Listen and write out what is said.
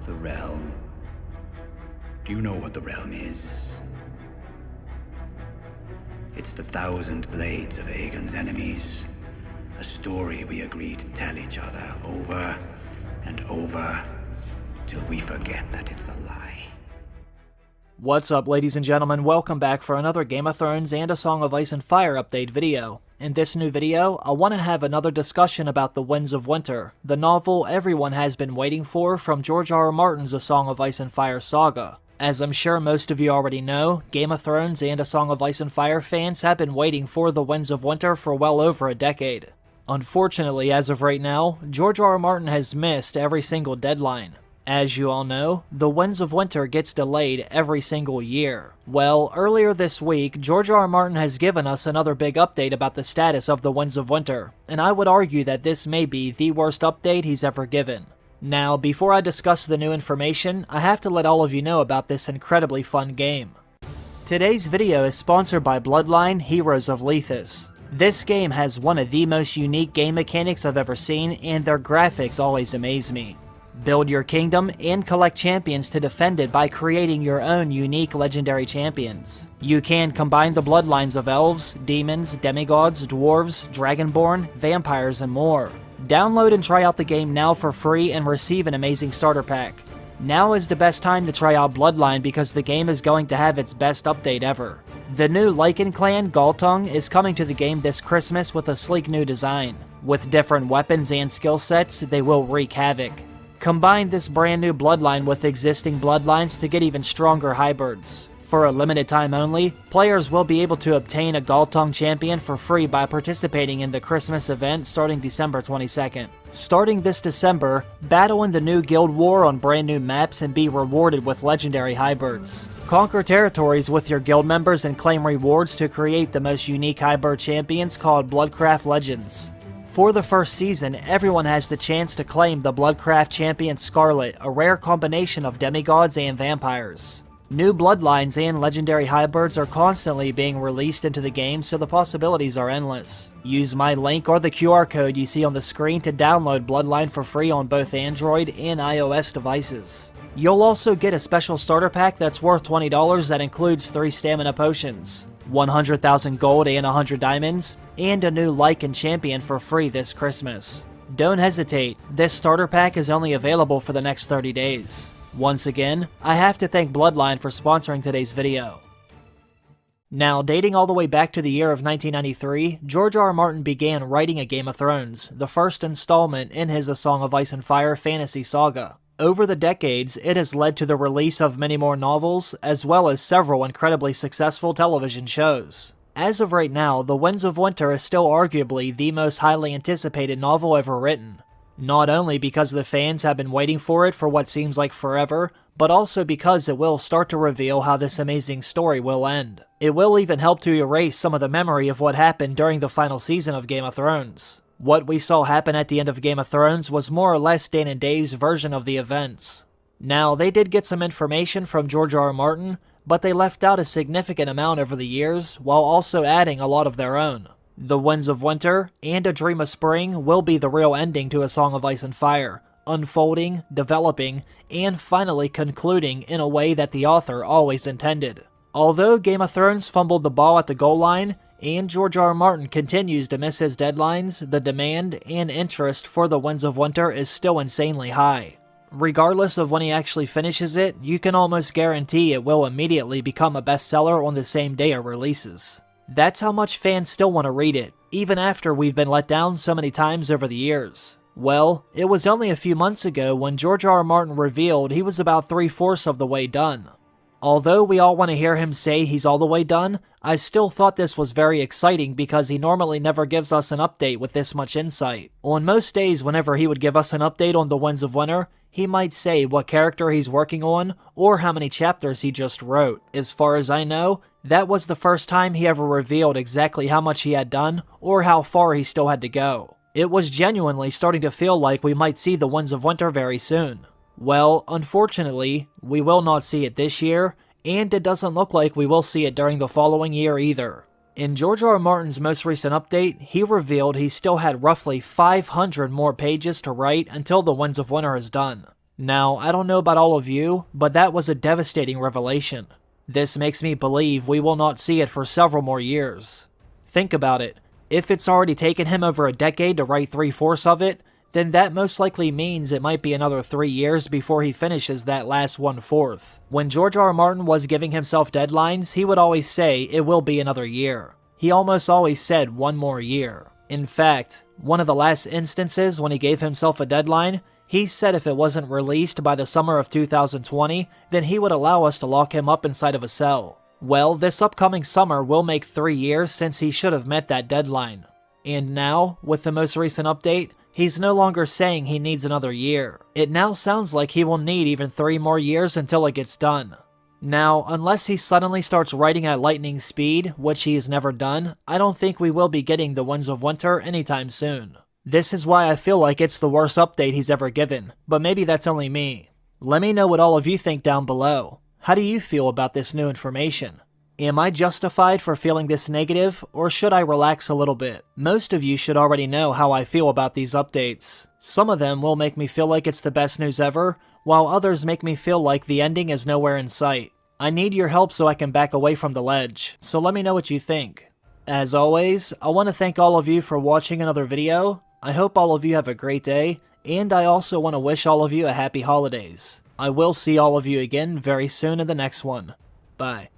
The Realm. Do you know what the Realm is? It's the 1,000 blades of Aegon's enemies. A story we agreed to tell each other over and over till we forget that it's a lie. What's up, ladies and gentlemen? Welcome back for another Game of Thrones and A Song of Ice and Fire update video. In this new video, I want to have another discussion about The Winds of Winter, the novel everyone has been waiting for from George R.R. Martin's A Song of Ice and Fire saga. As I'm sure most of you already know, Game of Thrones and A Song of Ice and Fire fans have been waiting for The Winds of Winter for well over a decade. Unfortunately, as of right now, George R.R. Martin has missed every single deadline. As you all know, The Winds of Winter gets delayed every single year. Well, earlier this week, George R.R. Martin has given us another big update about the status of The Winds of Winter, and I would argue that this may be the worst update he's ever given. Now, before I discuss the new information, I have to let all of you know about this incredibly fun game. Today's video is sponsored by Bloodline Heroes of Lethus. This game has one of the most unique game mechanics I've ever seen, and their graphics always amaze me. Build your kingdom and collect champions to defend it by creating your own unique legendary champions. You can combine the bloodlines of elves, demons, demigods, dwarves, dragonborn, vampires, and more. Download and try out the game now for free and receive an amazing starter pack. Now is the best time to try out Bloodline because the game is going to have its best update ever. The new Lycan clan, Galtung, is coming to the game this Christmas with a sleek new design. With different weapons and skill sets, they will wreak havoc. Combine this brand new bloodline with existing bloodlines to get even stronger hybrids. For a limited time only, players will be able to obtain a Galtung champion for free by participating in the Christmas event starting December 22nd. Starting this December, battle in the new guild war on brand new maps and be rewarded with legendary hybrids. Conquer territories with your guild members and claim rewards to create the most unique hybrid champions called Bloodcraft Legends. For the first season, everyone has the chance to claim the Bloodcraft Champion Scarlet, a rare combination of demigods and vampires. New bloodlines and legendary hybrids are constantly being released into the game, so the possibilities are endless. Use my link or the QR code you see on the screen to download Bloodline for free on both Android and iOS devices. You'll also get a special starter pack that's worth $20 that includes 3 stamina potions, 100,000 gold and 100 diamonds, and a new Lycan champion for free this Christmas. Don't hesitate, this starter pack is only available for the next 30 days. Once again, I have to thank Bloodline for sponsoring today's video. Now, dating all the way back to the year of 1993, George R.R. Martin began writing A Game of Thrones, the first installment in his A Song of Ice and Fire fantasy saga. Over the decades, it has led to the release of many more novels, as well as several incredibly successful television shows. As of right now, The Winds of Winter is still arguably the most highly anticipated novel ever written. Not only because the fans have been waiting for it for what seems like forever, but also because it will start to reveal how this amazing story will end. It will even help to erase some of the memory of what happened during the final season of Game of Thrones. What we saw happen at the end of Game of Thrones was more or less Dan and Dave's version of the events. Now, they did get some information from George R.R. Martin, but they left out a significant amount over the years, while also adding a lot of their own. The Winds of Winter and A Dream of Spring will be the real ending to A Song of Ice and Fire, unfolding, developing, and finally concluding in a way that the author always intended. Although Game of Thrones fumbled the ball at the goal line, and George R.R. Martin continues to miss his deadlines, the demand and interest for The Winds of Winter is still insanely high. Regardless of when he actually finishes it, you can almost guarantee it will immediately become a bestseller on the same day it releases. That's how much fans still want to read it, even after we've been let down so many times over the years. Well, it was only a few months ago when George R.R. Martin revealed he was about 3/4 of the way done. Although we all want to hear him say he's all the way done, I still thought this was very exciting because he normally never gives us an update with this much insight. On most days whenever he would give us an update on The Winds of Winter, he might say what character he's working on or how many chapters he just wrote. As far as I know, that was the first time he ever revealed exactly how much he had done or how far he still had to go. It was genuinely starting to feel like we might see The Winds of Winter very soon. Well, unfortunately, we will not see it this year, and it doesn't look like we will see it during the following year either. In George R.R. Martin's most recent update, he revealed he still had roughly 500 more pages to write until The Winds of Winter is done. Now, I don't know about all of you, but that was a devastating revelation. This makes me believe we will not see it for several more years. Think about it. If it's already taken him over a decade to write 3/4 of it, then that most likely means it might be another 3 years before he finishes that last 1/4. When George R. R. Martin was giving himself deadlines, he would always say it will be another year. He almost always said 1 more year. In fact, one of the last instances when he gave himself a deadline, he said if it wasn't released by the summer of 2020, then he would allow us to lock him up inside of a cell. Well, this upcoming summer will make 3 years since he should have met that deadline. And now, with the most recent update, he's no longer saying he needs another year. It now sounds like he will need even 3 more years until it gets done. Now, unless he suddenly starts writing at lightning speed, which he has never done, I don't think we will be getting the Winds of Winter anytime soon. This is why I feel like it's the worst update he's ever given, but maybe that's only me. Let me know what all of you think down below. How do you feel about this new information? Am I justified for feeling this negative, or should I relax a little bit? Most of you should already know how I feel about these updates. Some of them will make me feel like it's the best news ever, while others make me feel like the ending is nowhere in sight. I need your help so I can back away from the ledge, so let me know what you think. As always, I want to thank all of you for watching another video. I hope all of you have a great day, and I also want to wish all of you a happy holidays. I will see all of you again very soon in the next one. Bye.